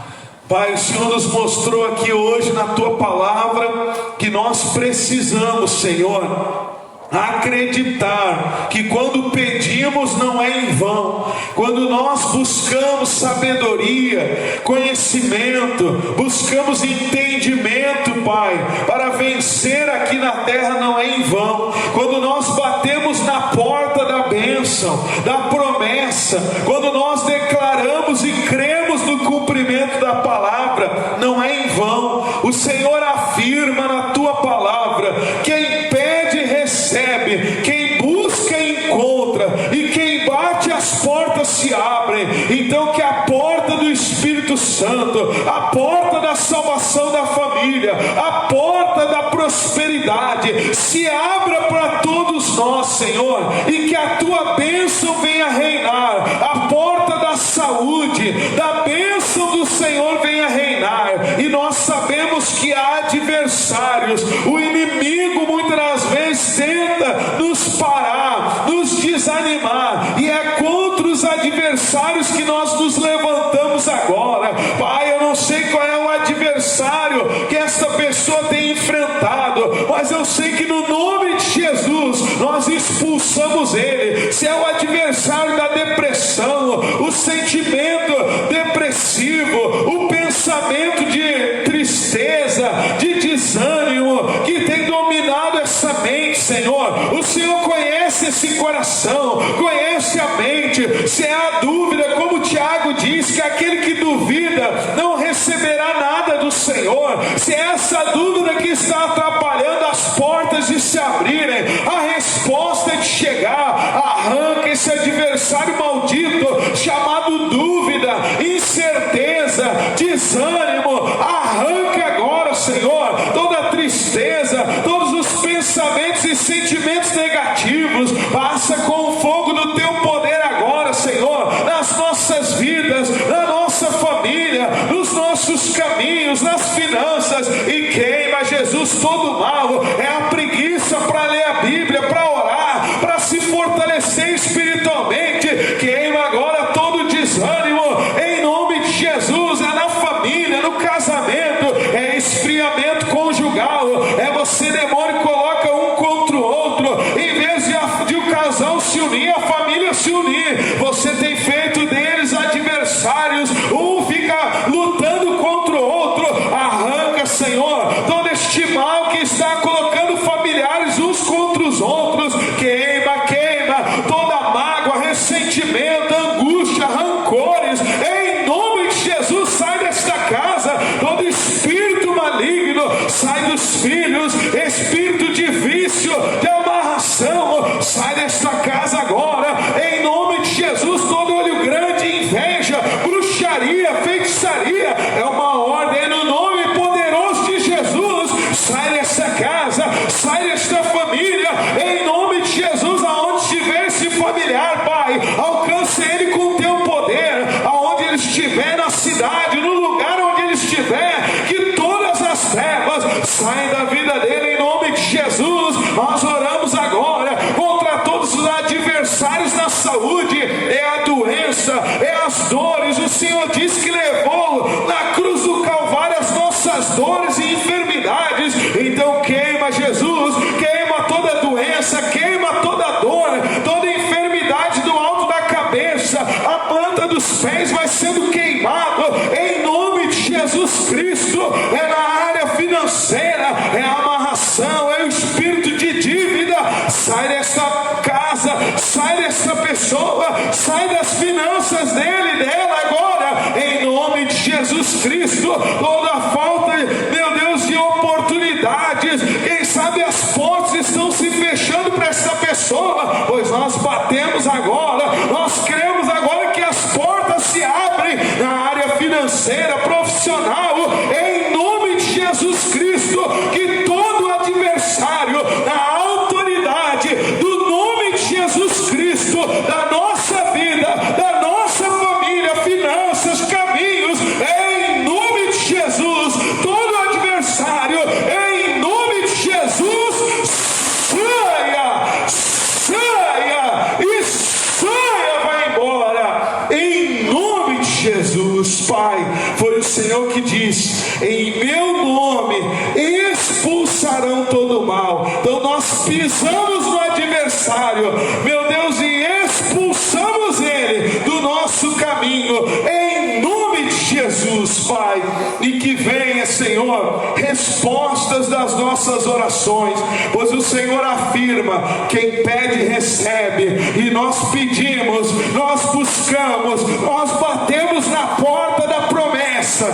Pai, o Senhor nos mostrou aqui hoje na Tua palavra que nós precisamos, Senhor, acreditar que quando pedimos não é em vão. Quando nós buscamos sabedoria, conhecimento, buscamos entendimento, Pai, para vencer aqui na terra, não é em vão. Quando nós batemos na porta da bênção, da promessa, quando nós declaramos e cremos no cumprimento da palavra, não é em vão. O Senhor afirma na Tua palavra: quem pede recebe, quem busca encontra, e quem bate as portas se abrem. Então que a porta do Espírito Santo, a porta da salvação da família, a porta da prosperidade se abra para todos nós, Senhor, e que a Tua bênção venha reinar. A porta da saúde, da bênção do Senhor venha reinar. E nós sabemos que há adversários. O inimigo muitas das vezes tenta nos parar, nos desanimar, e é contra os adversários que nós nos levantamos agora. Pai, eu não sei qual é o adversário que essa pessoa tem enfrentado, mas eu sei que no nome de Jesus nós expulsamos ele. Se é o adversário da depressão, o sentimento depressivo, o pensamento de tristeza, de desânimo que tem dominado essa mente, Senhor, o Senhor conhece esse coração, conhece a mente. Se é a dúvida, como Tiago diz, que aquele que duvida não receberá nada do Senhor. Se é essa dúvida que está atrapalhando as portas de se abrirem, a resposta é de chegar. Arranca esse adversário maldito chamado dúvida, incerteza, desânimo. Arranca agora, Senhor, toda tristeza, sentimentos negativos. Passa com o fogo do teu poder agora, Senhor, nas nossas vidas, na nossa família, nos nossos caminhos, nas finanças, e queima, Jesus, todo o mal. É a preguiça para ler a Bíblia, para orar, para se fortalecer espiritualmente. Queima agora todo desânimo, em nome de Jesus. É na família, no casamento, é esfriamento conjugal, é você, demônio, coloca um contra o outro, em vez de o casal se unir, a família se unir, você tem feito deles adversários, um fica lutando contra o outro. Arranca, Senhor, todo este mal que está colocando familiares uns contra os outros. Queima, queima toda mágoa, ressentimento, angústia, rancores, em nome de Jesus. Sai desta casa todo espírito maligno, sai dos filhos, espírito de vício, de amarração, sai desta casa agora, em nome de Jesus. Todo olho grande, inveja, bruxaria, feitiçaria, é uma ordem no nome poderoso de Jesus. Sai dessa casa, sai desta família, em nome de Jesus. Aonde estiver esse familiar, Pai, alcance ele com o teu poder, aonde ele estiver, na cidade, no lugar onde ele estiver, que todas as trevas saem da vida dele, em nome de Jesus. Nós oramos agora contra todos os adversários na saúde, é a doença, é as dores. O Senhor disse que levou na cruz do Calvário as nossas dores e enfermidades. Então queima, Jesus, queima toda doença, queima toda dor, toda enfermidade do alto da cabeça, a planta dos pés vai sendo queimado, em nome de Jesus Cristo. É na área financeira, é a amarração, é o espírito de dívida. Sai dessa casa, sai dessa pessoa, sai das finanças dele, dela agora, em nome de Jesus Cristo. Toda falta, meu Deus, de oportunidades, quem sabe as portas estão se fechando para essa pessoa, pois nós batemos agora, nós cremos agora que as portas se abrem na área financeira, profissional, em nome de Jesus Cristo. Que todo adversário, na autoridade do nome de Jesus Cristo, da nossa vida, da nossa família, finanças, caminhos, em nome de Jesus, todo adversário, em nome de Jesus, saia, saia e saia, vai embora, em nome de Jesus. Pai, foi o Senhor que disse: em meu nome expulsarão todo o mal. Então nós pisamos no adversário, meu Deus, e expulsamos ele do nosso caminho, em nome de Jesus, Pai. E que venha, Senhor, respostas das nossas orações, pois o Senhor afirma: quem pede recebe, e nós pedimos, nós buscamos, nós batemos na porta da promessa,